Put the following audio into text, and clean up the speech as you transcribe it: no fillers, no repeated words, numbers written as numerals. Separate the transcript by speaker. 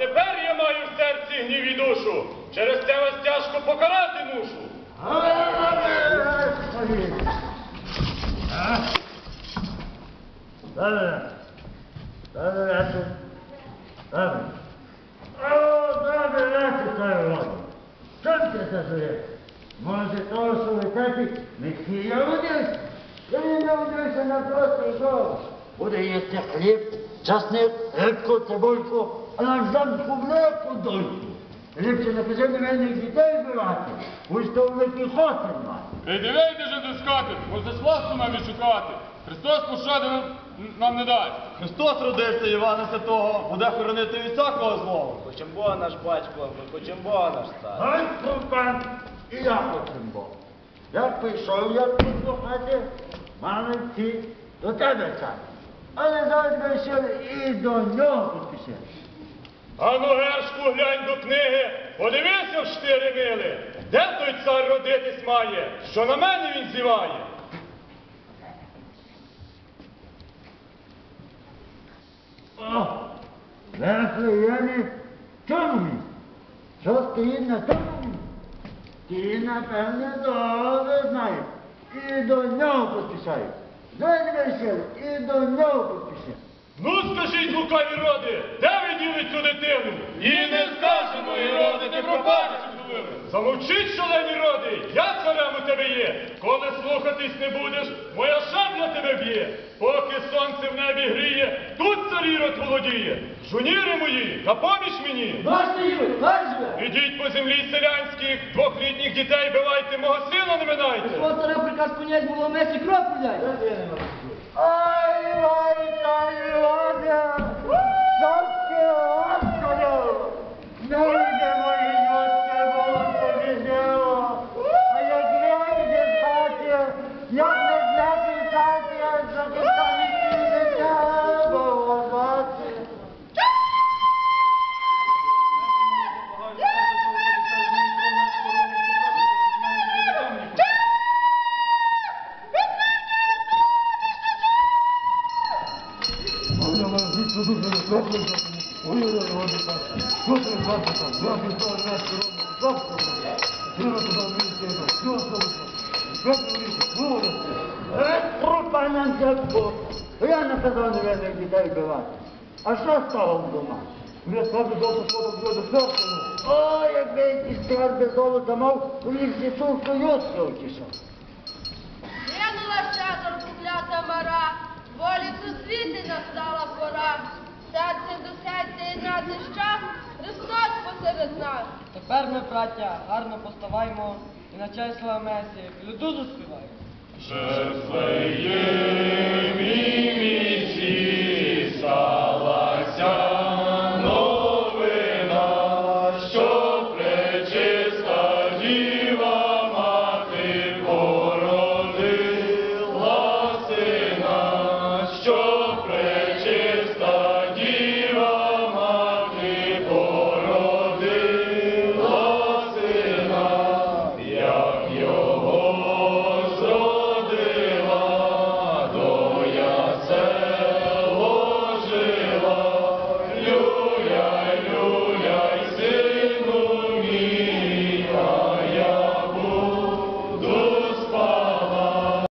Speaker 1: тепер я маю в серці гнів і душу. Через це вас тяжко покарати мушу.
Speaker 2: Добре. О, добре вечір, царю роду. Чим ти це зуєш? Може, того, що ви такі, не я родився. Я не народився на простий голос. Буде їсти хліб, часник, рибку, цибульку, а на жданку влепку дольку. Ліпше не кажи невинних дітей вбивати, ось то великий хотір мати.
Speaker 3: Вийди же до скати, бо за свасту нам відшукати. Христос пощади нам не дасть.
Speaker 4: Христос родився, Івана Святого, буде хоронити від всякого злого.
Speaker 5: Хочем Бога наш батько, ми хочем Бога наш цар.
Speaker 2: Ай, пан, і я хочем Бог. Як прийшов, як тут до хати, мали йти до тебе, цар. Але зараз вирішили і до нього підписати.
Speaker 1: Ану, Гершку, глянь до книги, подивися в штири мили. Де той цар родитись має, що на мене він зіває?
Speaker 2: О, Вифлеємі, чому він? Що стоїть на тому? Ти, напевне, добре знаєш. І до нього підписають. Зараз вирішили, і до нього підписають.
Speaker 1: Ну, скажіть, лукаві роди, де ви діли цю дитину? І не скажемо, Іроди, ти про пам'ять говорили. Замовчіть, шалені роди, я царем у тебе є. Коли слухатись не будеш, моя шабля тебе б'є. Поки сонце в небі гріє, тут цар Ірод володіє. Жуніри мої, на поміч мені.
Speaker 6: Бачите, Юрій, бачите?
Speaker 1: Ідіть по землі селянських, двох рідних дітей бивайте, мого сина не минайте.
Speaker 6: Свого царя приказ понять було месі кров пуляй.
Speaker 2: Ай, Вайта, Ілоня! Царське Господи! Не йде мої жодке, Господи, зело! А як вийде з хаті, як не зняти з хаті, а закипані дитя, Богославці! Пропанам Бог. Я наказав невинних дітей вбивати. А що стало вдома?
Speaker 4: Я складу золото свого до серця.
Speaker 2: О, якби ті скарби золота мав, у них зі сумку юску утішав.
Speaker 7: Гинула щедро проклята мара, волі всесвіти настала пора. Серце до серця єднати час, Христос посеред нас.
Speaker 6: Тепер ми, браття, гарно поставаймо і на честь слава Месії люду заспіваємо.
Speaker 1: Вифлеємі, мій